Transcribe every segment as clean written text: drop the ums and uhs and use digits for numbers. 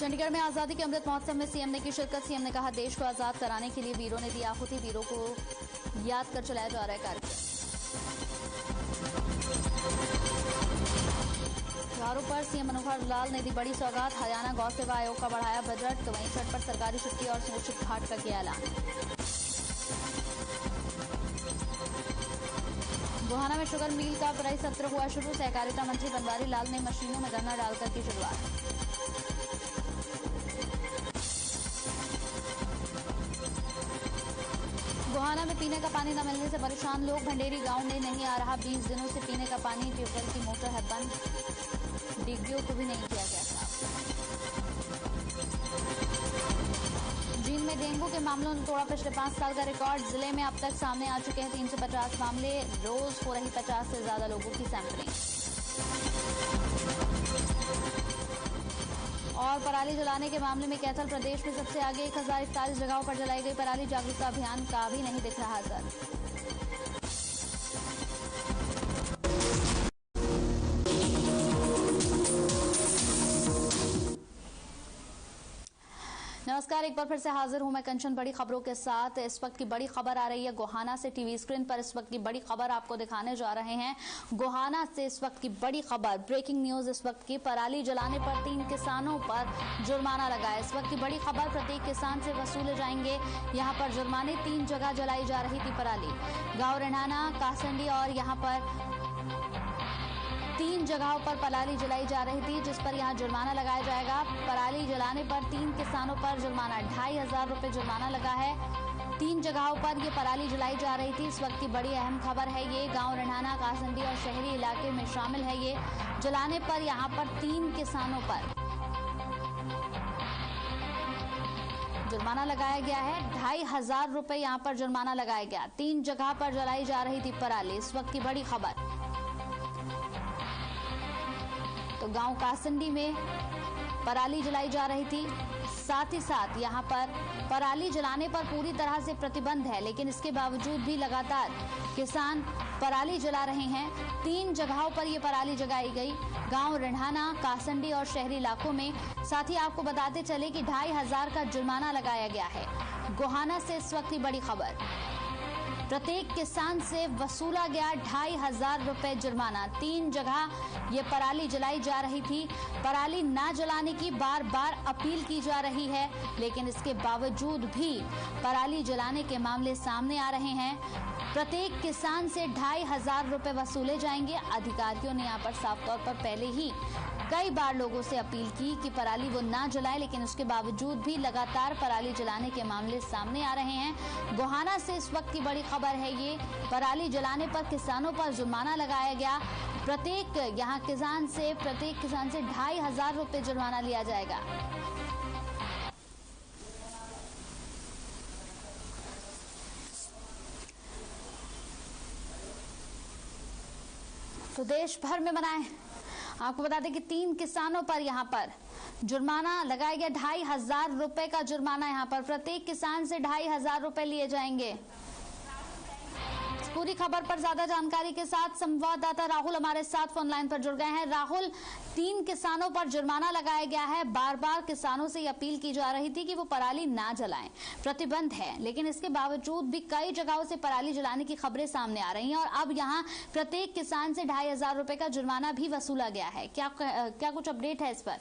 चंडीगढ़ में आजादी के अमृत महोत्सव में सीएम ने की शिरकत। सीएम ने कहा, देश को आजाद कराने के लिए वीरों ने दी आहुति, वीरों को याद कर चलाया जा रहा है कार्यक्रम। त्योहारों पर सीएम मनोहर लाल ने दी बड़ी सौगात। हरियाणा गौ सेवा आयोग का बढ़ाया बजट, तो वहीं छठ पर सरकारी छुट्टी और सुनिश्चित घाट का किया ऐलान। गोहाना में शुगर मिल का पिराई सत्र हुआ शुरू। सहकारिता मंत्री बनवारी लाल ने मशीनों में गन्ना डालकर की शुरुआत। गोहाना में पीने का पानी न मिलने से परेशान लोग। भंडेरी गांव में नहीं आ रहा 20 दिनों से पीने का पानी। ट्यूबवेल की मोटर है बंद, डिग्गियों को भी नहीं किया गया साफ। जींद में डेंगू के मामलों ने तोड़ा पिछले 5 साल का रिकॉर्ड। जिले में अब तक सामने आ चुके हैं 350 मामले। रोज हो रही 50 से ज्यादा लोगों की सैंपलिंग। और पराली जलाने के मामले में कैथल प्रदेश में सबसे आगे। 1041 जगहों पर जलाई गई पराली। जागरूकता अभियान का भी नहीं दिख रहा असर। नमस्कार, एक बार फिर से हाजिर हूं मैं कंचन बड़ी खबरों के साथ। इस वक्त की बड़ी खबर आ रही है गोहाना से। टीवी स्क्रीन पर इस वक्त की बड़ी खबर आपको दिखाने जा रहे हैं। गोहाना से इस वक्त की बड़ी खबर, ब्रेकिंग न्यूज इस वक्त की। पराली जलाने पर 3 किसानों पर जुर्माना लगा है। इस वक्त की बड़ी खबर, प्रत्येक किसान से वसूले जाएंगे यहाँ पर जुर्माने। 3 जगह जलाई जा रही थी पराली, गाँव रेणाना, कासंडी और यहाँ पर 3 जगहों पर पराली जलाई जा रही थी, जिस पर यहाँ जुर्माना लगाया जाएगा। पराली जलाने पर 3 किसानों पर जुर्माना, 2500 रुपए जुर्माना लगा है। 3 जगहों पर ये पराली जलाई जा रही थी। इस वक्त की बड़ी अहम खबर है ये। गांव रेणाना, कासंडी और शहरी इलाके में शामिल है ये। जलाने पर यहाँ पर 3 किसानों पर जुर्माना लगाया गया है। 2500 रुपए यहाँ पर जुर्माना लगाया गया। 3 जगह पर जलाई जा रही थी पराली। इस वक्त की बड़ी खबर। तो गांव कासंडी में पराली जलाई जा रही थी। साथ ही साथ यहां पर पराली जलाने पर पूरी तरह से प्रतिबंध है, लेकिन इसके बावजूद भी लगातार किसान पराली जला रहे हैं। 3 जगहों पर ये पराली जलाई गई, गांव रेणाना, कासंडी और शहरी इलाकों में। साथ ही आपको बताते चले कि 2500 का जुर्माना लगाया गया है। गोहाना से इस वक्त की बड़ी खबर, प्रत्येक किसान से वसूला गया 2500 रुपए जुर्माना। 3 जगह ये पराली जलाई जा रही थी। पराली ना जलाने की बार बार अपील की जा रही है, लेकिन इसके बावजूद भी पराली जलाने के मामले सामने आ रहे हैं। प्रत्येक किसान से 2500 रुपए वसूले जाएंगे। अधिकारियों ने यहाँ पर साफ तौर पर पहले ही कई बार लोगों से अपील की कि पराली वो ना जलाए, लेकिन उसके बावजूद भी लगातार पराली जलाने के मामले सामने आ रहे हैं। गोहाना से इस वक्त की बड़ी खबर है ये। पराली जलाने पर किसानों पर जुर्माना लगाया गया। प्रत्येक किसान से 2500 रुपए जुर्माना लिया जाएगा। तो देश भर में मनाएं। आपको बता दें कि 3 किसानों पर यहाँ पर जुर्माना लगाया गया। 2500 रुपए का जुर्माना यहाँ पर। प्रत्येक किसान से 2500 रुपए लिए जाएंगे। पूरी खबर पर ज्यादा जानकारी के साथ संवाददाता राहुल हमारे साथ फोन लाइन पर जुड़ गए हैं। राहुल, 3 किसानों पर जुर्माना लगाया गया है। बार बार किसानों से अपील की जा रही थी कि वो पराली ना जलाएं, प्रतिबंध है, लेकिन इसके बावजूद भी कई जगहों से पराली जलाने की खबरें सामने आ रही हैं और अब यहाँ प्रत्येक किसान से 2500 रुपए का जुर्माना भी वसूला गया है। क्या कुछ अपडेट है इस पर?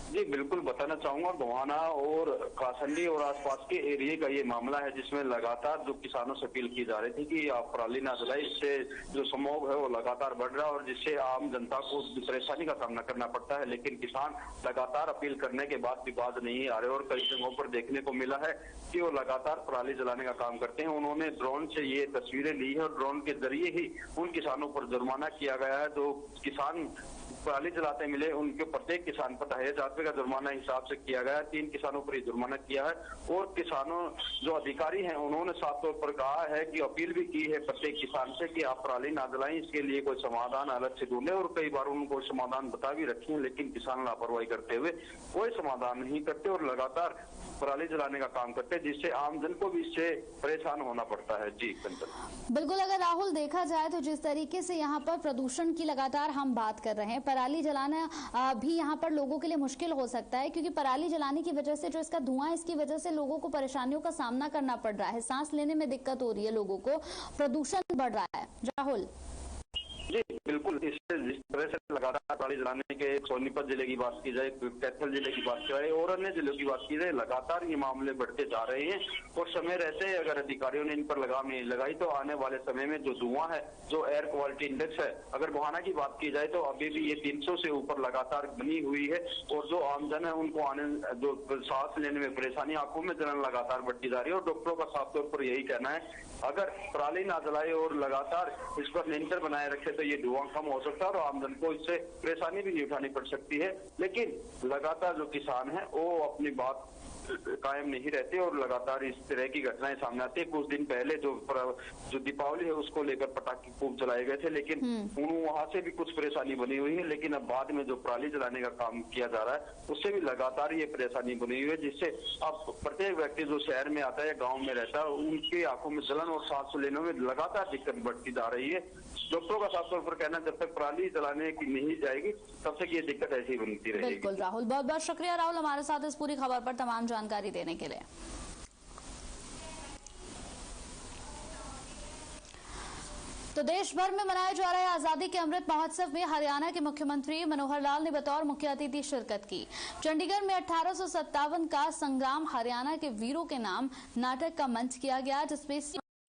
जी बिल्कुल बताना चाहूंगा। गोहाना और कासंडी और आसपास के एरिया का ये मामला है, जिसमें लगातार जो किसानों से अपील की जा रही थी कि आप पराली ना जलाए। इससे जो स्मॉग है वो लगातार बढ़ रहा है और जिससे आम जनता को परेशानी का सामना करना पड़ता है। लेकिन किसान लगातार अपील करने के बाद भी बाज नहीं आ रहे और कई जगहों पर देखने को मिला है कि वो लगातार पराली जलाने का काम करते हैं। उन्होंने ड्रोन से ये तस्वीरें ली है और ड्रोन के जरिए ही उन किसानों पर जुर्माना किया गया है। जो किसान पराली जलाते मिले उनके प्रत्येक किसान पर 2500 रुपए का जुर्माना हिसाब से किया गया है। 3 किसानों पर जुर्माना किया है और किसानों जो अधिकारी हैं उन्होंने साफ तौर पर कहा है कि अपील भी की है प्रत्येक किसान से कि आप पराली ना जलाएं, इसके लिए कोई समाधान अलग से ढूंढे। और कई बार उनको समाधान बता भी रखे हैं, लेकिन किसान लापरवाही करते हुए कोई समाधान नहीं करते और लगातार पराली जलाने का काम करते हैं, जिससे आम जन को भी इससे परेशान होना पड़ता है। जी कंचन, बिल्कुल। अगर राहुल देखा जाए तो जिस तरीके से यहाँ पर प्रदूषण की लगातार हम बात कर रहे हैं, पराली जलाना भी यहाँ पर लोगों के लिए मुश्किल हो सकता है, क्योंकि पराली जलाने की वजह से जो इसका धुआं, इसकी वजह से लोगों को परेशानियों का सामना करना पड़ रहा है, सांस लेने में दिक्कत हो रही है, लोगों को प्रदूषण बढ़ रहा है। राहुल जी बिल्कुल, इससे जिस तरह से लगातार पराली जलाने के सोनीपत जिले की बात की जाए, कैथल जिले की बात की जाए और अन्य जिलों की बात की जाए, लगातार ये मामले बढ़ते जा रहे हैं और समय रहते अगर अधिकारियों ने इन पर लगाम नहीं लगाई तो आने वाले समय में जो धुआं है, जो एयर क्वालिटी इंडेक्स है, अगर गोहाना की बात की जाए तो अभी भी ये 300 से ऊपर लगातार बनी हुई है और जो आमजन है उनको आने जो सांस लेने में परेशानी, आंखों में जलन लगातार बढ़ती जा रही है और डॉक्टरों का साफ तौर पर यही कहना है अगर पराली ना जलाए और लगातार इस पर नियंत्रण बनाए रखे तो ये धुआं कम हो सकता है और आमजन को इससे परेशानी भी नहीं उठानी पड़ सकती है। लेकिन लगातार जो किसान है वो अपनी बात कायम नहीं रहते और लगातार इस तरह की घटनाएं सामने आती है। कुछ दिन पहले जो दीपावली है उसको लेकर पटाखे खूब चलाए गए थे, लेकिन वहां से भी कुछ परेशानी बनी हुई है। लेकिन अब बाद में जो पराली जलाने का काम किया जा रहा है उससे भी लगातार ये परेशानी बनी हुई है, जिससे अब प्रत्येक व्यक्ति जो शहर में आता है, गाँव में रहता है, उनकी आंखों में जलन और सांस लेने में लगातार दिक्कत बढ़ती जा रही है। डॉक्टरों का साफ तौर पर कहना जब तक पराली जलाने की नहीं जाएगी तब तक ये दिक्कत ऐसी ही बनती रहेगी। बिल्कुल राहुल, बहुत बहुत शुक्रिया राहुल हमारे साथ इस पूरी खबर पर तमाम जानकारी देने के लिए। तो देश भर में मनाए जा रहे आजादी के अमृत महोत्सव में हरियाणा के मुख्यमंत्री मनोहर लाल ने बतौर मुख्य अतिथि शिरकत की। चंडीगढ़ में 1857 का संग्राम हरियाणा के वीरों के नाम नाटक का मंच किया गया, जिसमें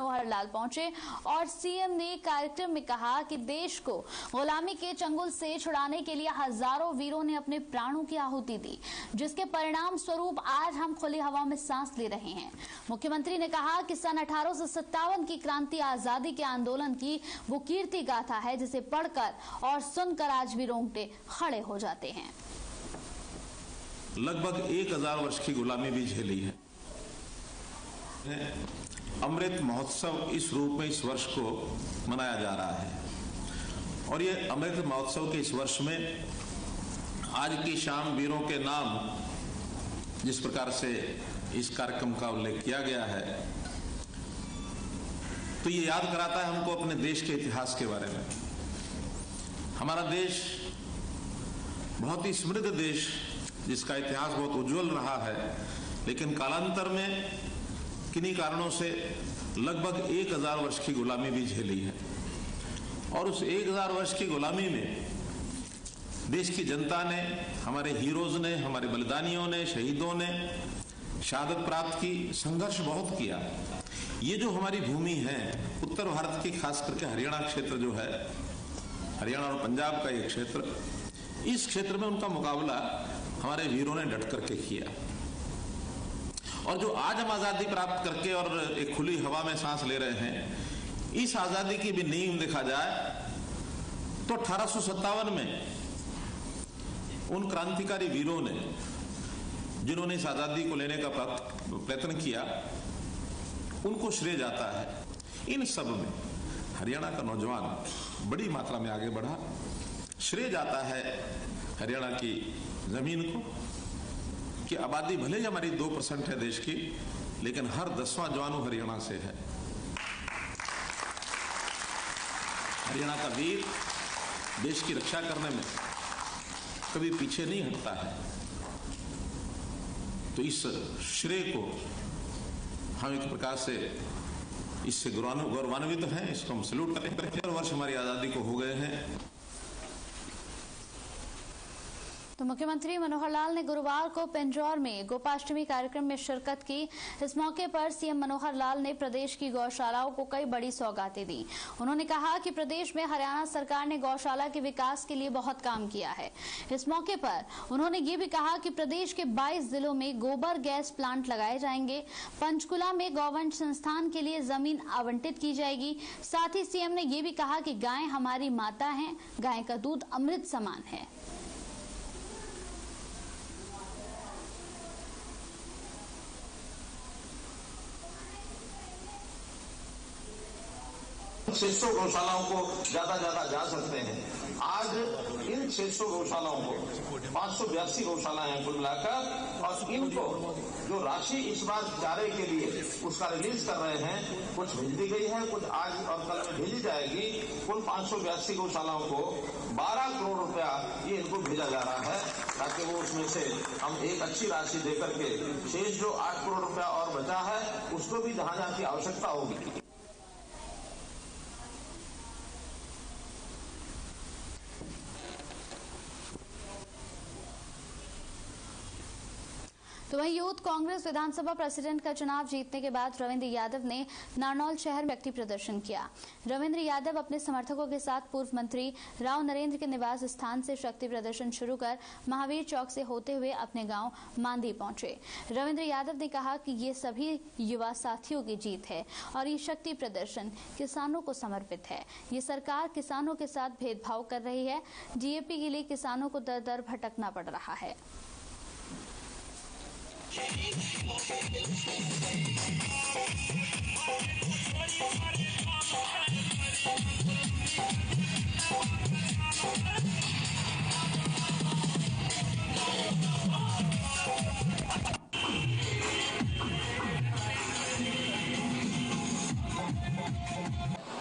मनोहर लाल पहुंचे और सीएम ने कार्यक्रम में कहा कि देश को गुलामी के चंगुल से छुड़ाने के लिए हजारों वीरों ने अपने प्राणों की आहुति दी, जिसके परिणाम स्वरूप आज हम खुली हवा में सांस ले रहे हैं। मुख्यमंत्री ने कहा कि सन 1857 की क्रांति आजादी के आंदोलन की वो कीर्ति गाथा है जिसे पढ़कर और सुनकर आज भी रोंगटे खड़े हो जाते हैं। लगभग 1000 वर्ष की गुलामी भी झेली है। अमृत महोत्सव इस रूप में इस वर्ष को मनाया जा रहा है और ये अमृत महोत्सव के इस वर्ष में आज की शाम वीरों के नाम जिस प्रकार से इस कार्यक्रम का उल्लेख किया गया है तो ये याद कराता है हमको अपने देश के इतिहास के बारे में। हमारा देश बहुत ही समृद्ध देश, जिसका इतिहास बहुत उज्जवल रहा है, लेकिन कालांतर में किन्हीं कारणों से लगभग 1000 वर्ष की गुलामी भी झेली है और उस 1000 वर्ष की गुलामी में देश की जनता ने, हमारे हीरोज ने, हमारे बलिदानियों ने, शहीदों ने शहादत प्राप्त की, संघर्ष बहुत किया। ये जो हमारी भूमि है, उत्तर भारत की खास करके हरियाणा क्षेत्र जो है, हरियाणा और पंजाब का ये क्षेत्र, इस क्षेत्र में उनका मुकाबला हमारे वीरों ने डट करके किया और जो आज हम आजादी प्राप्त करके और एक खुली हवा में सांस ले रहे हैं, इस आजादी की भी नींव देखा जाए तो 1857 में उन क्रांतिकारी वीरों ने जिन्होंने इस आजादी को लेने का प्रयत्न किया, उनको श्रेय जाता है। इन सब में हरियाणा का नौजवान बड़ी मात्रा में आगे बढ़ा। श्रेय जाता है हरियाणा की जमीन को कि आबादी भले ही हमारी 2% है देश की, लेकिन हर 10वां जवान हरियाणा से है। हरियाणा का वीर देश की रक्षा करने में कभी पीछे नहीं हटता है। तो इस श्रेय को हम एक प्रकार से इससे गौरवान्वित हैं, इसको हम सैल्यूट करते हैं। 75 वर्ष हमारी आजादी को हो गए हैं। तो मुख्यमंत्री मनोहर लाल ने गुरुवार को पिंजौर में गोपाष्टमी कार्यक्रम में शिरकत की। इस मौके पर सीएम मनोहर लाल ने प्रदेश की गौशालाओं को कई बड़ी सौगातें दी। उन्होंने कहा कि प्रदेश में हरियाणा सरकार ने गौशाला के विकास के लिए बहुत काम किया है। इस मौके पर उन्होंने ये भी कहा कि प्रदेश के 22 जिलों में गोबर गैस प्लांट लगाए जाएंगे। पंचकुला में गौवंश संस्थान के लिए जमीन आवंटित की जाएगी। साथ ही सीएम ने ये भी कहा कि गाय हमारी माता है, गाय का दूध अमृत समान है। 600 गौशालाओं को ज्यादा जा सकते हैं। आज इन 600 गौशालाओं को 582 गौशालाएं हैं कुल मिलाकर, और इनको जो राशि इस बार चारे के लिए उसका रिलीज कर रहे हैं, कुछ भेज दी गई है, कुछ आज और कल में भेजी जाएगी। कुल 582 गौशालाओं को 12 करोड़ रुपया ये इनको भेजा जा रहा है, ताकि वो उसमें से हम एक अच्छी राशि देकर के शेष जो 8 करोड़ रुपया और बचा है उसको भी जहां जहां की आवश्यकता होगी। तो वहीं यूथ कांग्रेस विधानसभा प्रेसिडेंट का चुनाव जीतने के बाद रविंद्र यादव ने नारनौल शहर में व्यक्ति प्रदर्शन किया। रविंद्र यादव अपने समर्थकों के साथ पूर्व मंत्री राव नरेंद्र के निवास स्थान से शक्ति प्रदर्शन शुरू कर महावीर चौक से होते हुए अपने गांव मांदी पहुंचे। रविंद्र यादव ने कहा कि ये सभी युवा साथियों की जीत है और ये शक्ति प्रदर्शन किसानों को समर्पित है। ये सरकार किसानों के साथ भेदभाव कर रही है। डीएपी के लिए किसानों को दर दर भटकना पड़ रहा है।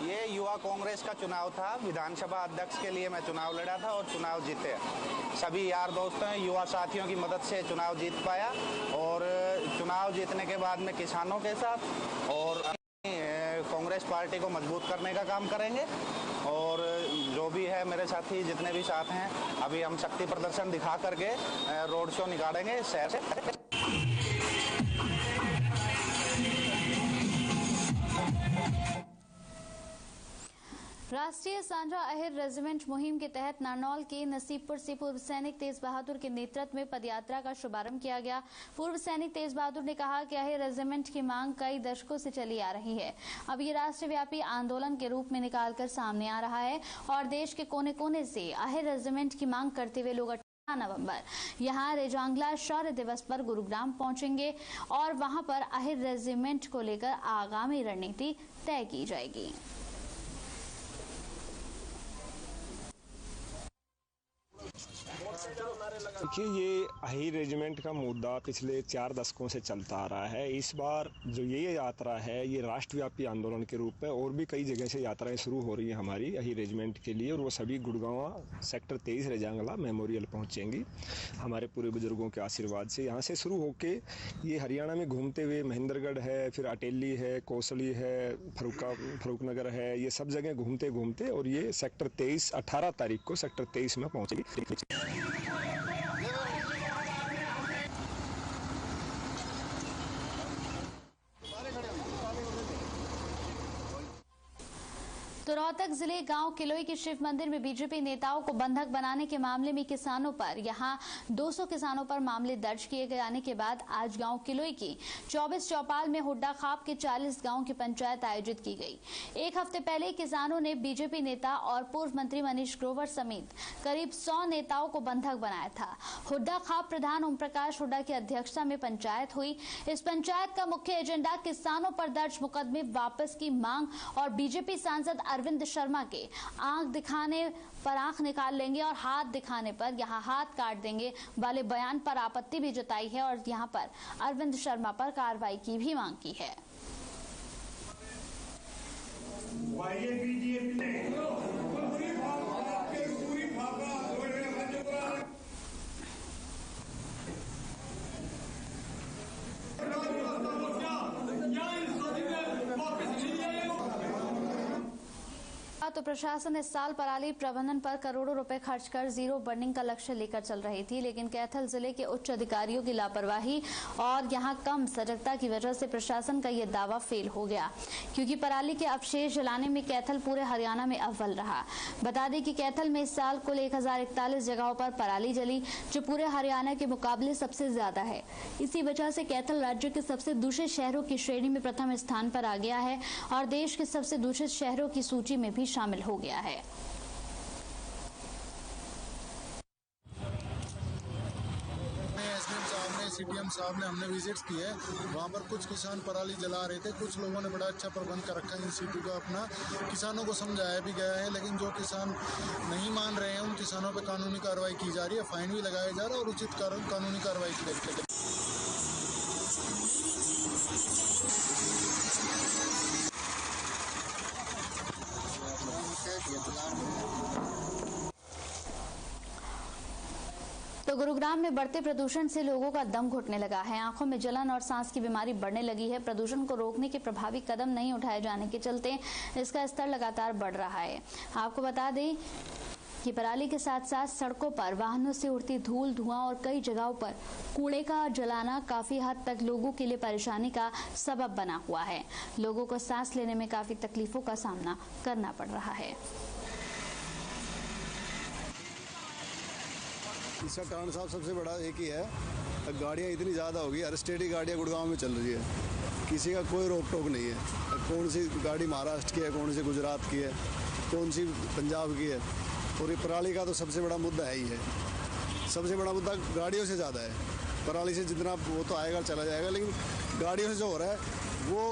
ये युवा कांग्रेस का चुनाव था। विधानसभा अध्यक्ष के लिए मैं चुनाव लड़ा था और चुनाव जीते। सभी यार दोस्तों युवा साथियों की मदद से चुनाव जीत पाया और चुनाव जीतने के बाद में किसानों के साथ और कांग्रेस पार्टी को मजबूत करने का काम करेंगे। और जो भी है मेरे साथी जितने भी साथ हैं, अभी हम शक्ति प्रदर्शन दिखा करके रोड शो निकालेंगे शहर से। राष्ट्रीय सांझा अहिर रेजिमेंट मुहिम के तहत नारनौल के नसीबपुर से पूर्व सैनिक तेज बहादुर के नेतृत्व में पदयात्रा का शुभारंभ किया गया। पूर्व सैनिक तेज बहादुर ने कहा कि अहिर रेजिमेंट की मांग कई दशकों से चली आ रही है। अब ये राष्ट्रव्यापी आंदोलन के रूप में निकालकर सामने आ रहा है और देश के कोने कोने से अहिर रेजिमेंट की मांग करते हुए लोग 18 नवंबर यहाँ रेजांगला शौर्य दिवस पर गुरुग्राम पहुंचेंगे और वहां पर अहिर रेजिमेंट को लेकर आगामी रणनीति तय की जाएगी। देखिए, ये अहिर रेजिमेंट का मुद्दा पिछले 4 दशकों से चलता आ रहा है। इस बार जो ये यात्रा है ये राष्ट्रव्यापी आंदोलन के रूप में और भी कई जगह से यात्राएं शुरू हो रही हैं हमारी अहिर रेजिमेंट के लिए, और वो सभी गुड़गांव सेक्टर 23 रेजांगला मेमोरियल पहुंचेंगी हमारे पूरे बुजुर्गों के आशीर्वाद से। यहाँ से शुरू होके ये हरियाणा में घूमते हुए महेंद्रगढ़ है, फिर अटेली है, कौसली है, फरूखनगर है, ये सब जगह घूमते घूमते और ये सेक्टर 23 18 तारीख को सेक्टर 23 में पहुंचेगी। तो रोहतक जिले गांव किलोई के शिव मंदिर में बीजेपी नेताओं को बंधक बनाने के मामले में किसानों पर यहां 200 किसानों पर मामले दर्ज किए जाने के बाद आज गांव किलोई की 24 चौपाल में हुड्डा खाप के 40 गांव की पंचायत आयोजित की गई। एक हफ्ते पहले किसानों ने बीजेपी नेता और पूर्व मंत्री मनीष ग्रोवर समेत करीब 100 नेताओं को बंधक बनाया था। हुड्डा खाप प्रधान ओम प्रकाश हुड्डा की अध्यक्षता में पंचायत हुई। इस पंचायत का मुख्य एजेंडा किसानों पर दर्ज मुकदमे वापस की मांग और बीजेपी सांसद अरविंद शर्मा के आंख दिखाने पर आंख निकाल लेंगे और हाथ दिखाने पर यहां हाथ काट देंगे वाले बयान पर आपत्ति भी जताई है और यहां पर अरविंद शर्मा पर कार्रवाई की भी मांग की है। तो प्रशासन इस साल पराली प्रबंधन पर करोड़ों रुपए खर्च कर जीरो बर्निंग का लक्ष्य लेकर चल रही थी, लेकिन कैथल जिले के उच्च अधिकारियों की लापरवाही और यहां कम सजगता की वजह से प्रशासन का यह दावा फेल हो गया, क्योंकि पराली के अवशेष जलाने में कैथल पूरे हरियाणा में अव्वल रहा। बता दें कि कैथल में इस साल कुल 1041 जगहों पर पराली जली, जो पूरे हरियाणा के मुकाबले सबसे ज्यादा है। इसी वजह से कैथल राज्य के सबसे दूषित शहरों की श्रेणी में प्रथम स्थान पर आ गया है और देश के सबसे दूषित शहरों की सूची में भी शामिल हो गया है। एसडीएम साहब ने सीटीएम साहब ने हमने विजिट्स किए, वहाँ पर कुछ किसान पराली जला रहे थे। कुछ लोगों ने बड़ा अच्छा प्रबंध कर रखा है इन सीटू का अपना, किसानों को समझाया भी गया है, लेकिन जो किसान नहीं मान रहे हैं उन किसानों पर कानूनी कार्रवाई की जा रही है, फाइन भी लगाया जा रहा है और उचित कानूनी कार्रवाई की जा रही है। तो गुरुग्राम में बढ़ते प्रदूषण से लोगों का दम घुटने लगा है। आंखों में जलन और सांस की बीमारी बढ़ने लगी है। प्रदूषण को रोकने के प्रभावी कदम नहीं उठाए जाने के चलते इसका स्तर लगातार बढ़ रहा है। आपको बता दें कि पराली के साथ साथ सड़कों पर वाहनों से उड़ती धूल, धुआं और कई जगहों पर कूड़े का जलाना काफी हद तक लोगों के लिए परेशानी का सबब बना हुआ है। लोगों को सांस लेने में काफी तकलीफों का सामना करना पड़ रहा है। इसका कारण साहब सबसे बड़ा एक ही है, गाड़ियाँ इतनी ज़्यादा होगी, हर स्टेट की गाड़ियाँ गुड़गांव में चल रही है, किसी का कोई रोक टोक नहीं है। कौन सी गाड़ी महाराष्ट्र की है, कौन सी गुजरात की है, कौन सी पंजाब की है। और ये पराली का तो सबसे बड़ा मुद्दा है ही है। सबसे बड़ा मुद्दा गाड़ियों से ज़्यादा है। पराली से जितना वो तो आएगा चला जाएगा, लेकिन गाड़ियों से जो हो रहा है वो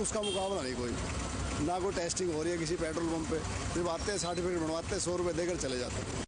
उसका मुकाबला नहीं कोई। ना कोई टेस्टिंग हो रही है किसी पेट्रोल पंप पे, जब आते हैं सर्टिफिकेट बनवाते हैं, 100 रुपये देकर चले जाते हैं।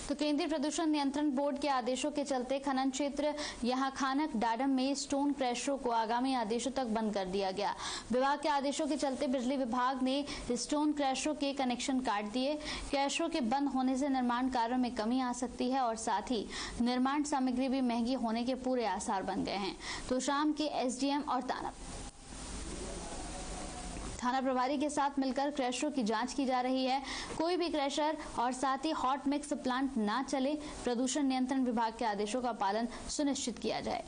तो केंद्रीय प्रदूषण नियंत्रण बोर्ड के आदेशों के चलते खनन क्षेत्र यहां खानक डाडम में स्टोन क्रशरों को आगामी आदेशों तक बंद कर दिया गया। विभाग के आदेशों के चलते बिजली विभाग ने स्टोन क्रशरों के कनेक्शन काट दिए। क्रशरों के बंद होने से निर्माण कार्यों में कमी आ सकती है और साथ ही निर्माण सामग्री भी महंगी होने के पूरे आसार बन गए हैं। तो शाम के एसडीएम और थाना प्रभारी के साथ मिलकर क्रशरों की जांच की जा रही है। कोई भी क्रशर और साथ ही हॉट मिक्स प्लांट ना चले। प्रदूषण नियंत्रण विभाग के आदेशों का पालन सुनिश्चित किया जाए।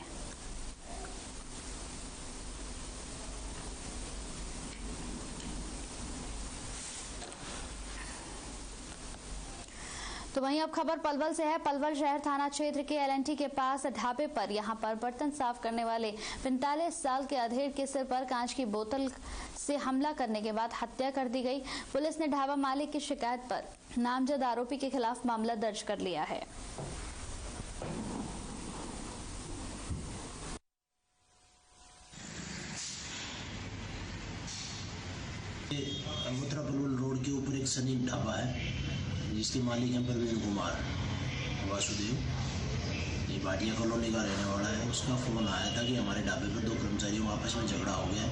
तो वहीं अब खबर पलवल से है। पलवल शहर थाना क्षेत्र के एलएनटी के पास ढाबे पर यहां पर बर्तन साफ करने वाले 45 साल के अधेड़ के सिर पर कांच की बोतल से हमला करने के बाद हत्या कर दी गई। पुलिस ने ढाबा मालिक की शिकायत पर नामजद आरोपी के खिलाफ मामला दर्ज कर लिया है। मुत्रापलवल रोड के ऊपर एक सनी ढाबा है जिसके मालिक हैं प्रवीण कुमार वासुदेव, ये भाटिया कॉलोनी का रहने वाला है। उसका फ़ोन आया था कि हमारे ढाबे पर 2 कर्मचारियों आपस में झगड़ा हो गया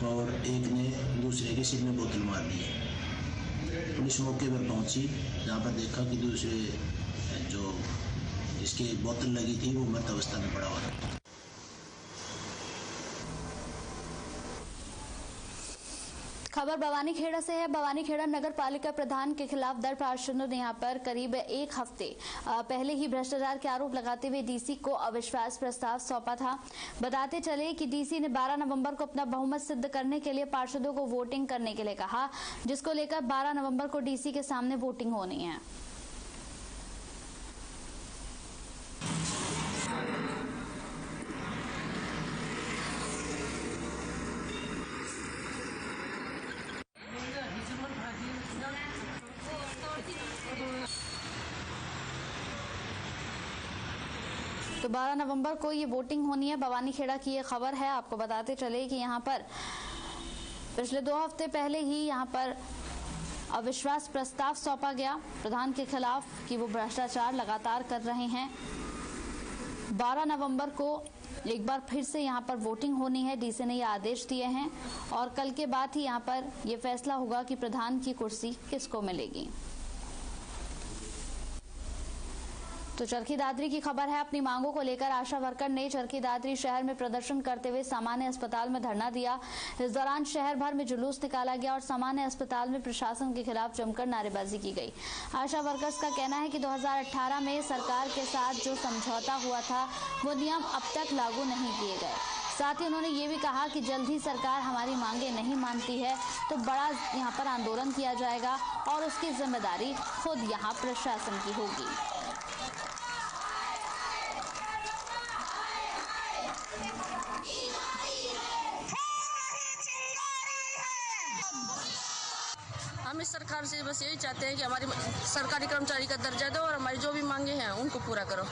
और एक ने दूसरे के सिर में बोतल मार दी। पुलिस मौके पर पहुंची, जहां पर देखा कि दूसरे जो जिसके बोतल लगी थी वो मृत अवस्था में पड़ा हुआ था। खबर भवानीखेड़ा से है। भवानीखेड़ा नगर पालिका प्रधान के खिलाफ दर पार्षदों ने यहां पर करीब 1 हफ्ते पहले ही भ्रष्टाचार के आरोप लगाते हुए डीसी को अविश्वास प्रस्ताव सौंपा था। बताते चले कि डीसी ने 12 नवंबर को अपना बहुमत सिद्ध करने के लिए पार्षदों को वोटिंग करने के लिए कहा, जिसको लेकर 12 नवंबर को डीसी के सामने वोटिंग होनी है। तो 12 नवंबर को ये वोटिंग होनी है। भवानीखेड़ा की ये खबर है। आपको बताते चले कि यहाँ पर पिछले 2 हफ्ते पहले ही यहाँ पर अविश्वास प्रस्ताव सौंपा गया प्रधान के खिलाफ कि वो भ्रष्टाचार लगातार कर रहे हैं। 12 नवंबर को एक बार फिर से यहाँ पर वोटिंग होनी है। डीसी ने ये आदेश दिए हैं और कल के बाद ही यहाँ पर ये फैसला होगा कि प्रधान की कुर्सी किसको मिलेगी। तो चरखी दादरी की खबर है। अपनी मांगों को लेकर आशा वर्कर ने चरखी दादरी शहर में प्रदर्शन करते हुए सामान्य अस्पताल में धरना दिया। इस दौरान शहर भर में जुलूस निकाला गया और सामान्य अस्पताल में प्रशासन के खिलाफ जमकर नारेबाजी की गई। आशा वर्कर्स का कहना है कि 2018 में सरकार के साथ जो समझौता हुआ था वो नियम अब तक लागू नहीं किए गए। साथ ही उन्होंने ये भी कहा कि जल्द ही सरकार हमारी मांगे नहीं मानती है तो बड़ा यहाँ पर आंदोलन किया जाएगा और उसकी जिम्मेदारी खुद यहाँ प्रशासन की होगी। हम इस सरकार से बस यही चाहते हैं कि हमारी सरकारी कर्मचारी का दर्जा दो और हमारी जो भी मांगे हैं उनको पूरा करो।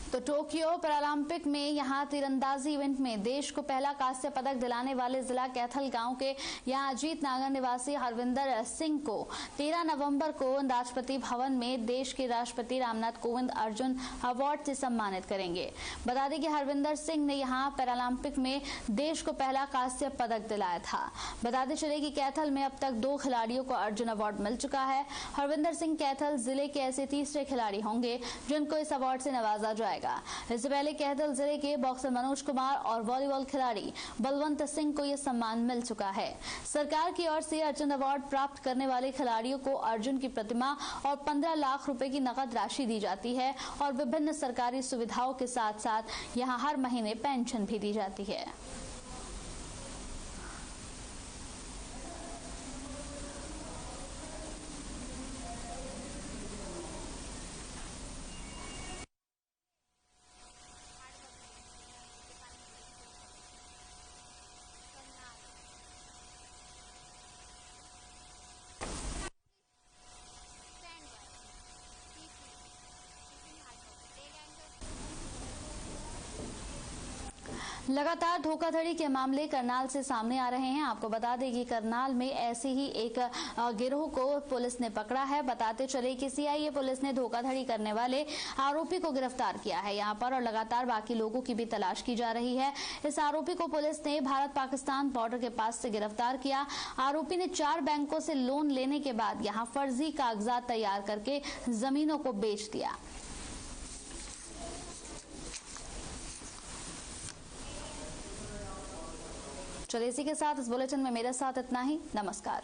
तो टोक्यो पैरालंपिक में यहां तीरंदाजी इवेंट में देश को पहला कांस्य पदक दिलाने वाले जिला कैथल गांव के यहां अजीत नगर निवासी हरविंदर सिंह को 13 नवंबर को राष्ट्रपति भवन में देश के राष्ट्रपति रामनाथ कोविंद अर्जुन अवार्ड से सम्मानित करेंगे। बता दें कि हरविंदर सिंह ने यहां पैरालंपिक में देश को पहला कांस्य पदक दिलाया था। बताते चले कि कैथल में अब तक 2 खिलाड़ियों को अर्जुन अवार्ड मिल चुका है। हरविंदर सिंह कैथल जिले के ऐसे तीसरे खिलाड़ी होंगे जिनको इस अवार्ड से नवाजा जाएगा। इससे पहले कैथल जिले के बॉक्सर मनोज कुमार और वॉलीबॉल खिलाड़ी बलवंत सिंह को यह सम्मान मिल चुका है। सरकार की ओर से अर्जुन अवार्ड प्राप्त करने वाले खिलाड़ियों को अर्जुन की प्रतिमा और 15 लाख रुपए की नकद राशि दी जाती है और विभिन्न सरकारी सुविधाओं के साथ साथ यहां हर महीने पेंशन भी दी जाती है। लगातार धोखाधड़ी के मामले करनाल से सामने आ रहे हैं। आपको बता दें कि करनाल में ऐसे ही एक गिरोह को पुलिस ने पकड़ा है। बताते चले कि सीआईए पुलिस ने धोखाधड़ी करने वाले आरोपी को गिरफ्तार किया है यहां पर और लगातार बाकी लोगों की भी तलाश की जा रही है। इस आरोपी को पुलिस ने भारत पाकिस्तान बॉर्डर के पास से गिरफ्तार किया। आरोपी ने 4 बैंकों से लोन लेने के बाद यहां फर्जी कागजात तैयार करके जमीनों को बेच दिया। चलिए इसी के साथ इस बुलेटिन में मेरे साथ इतना ही। नमस्कार।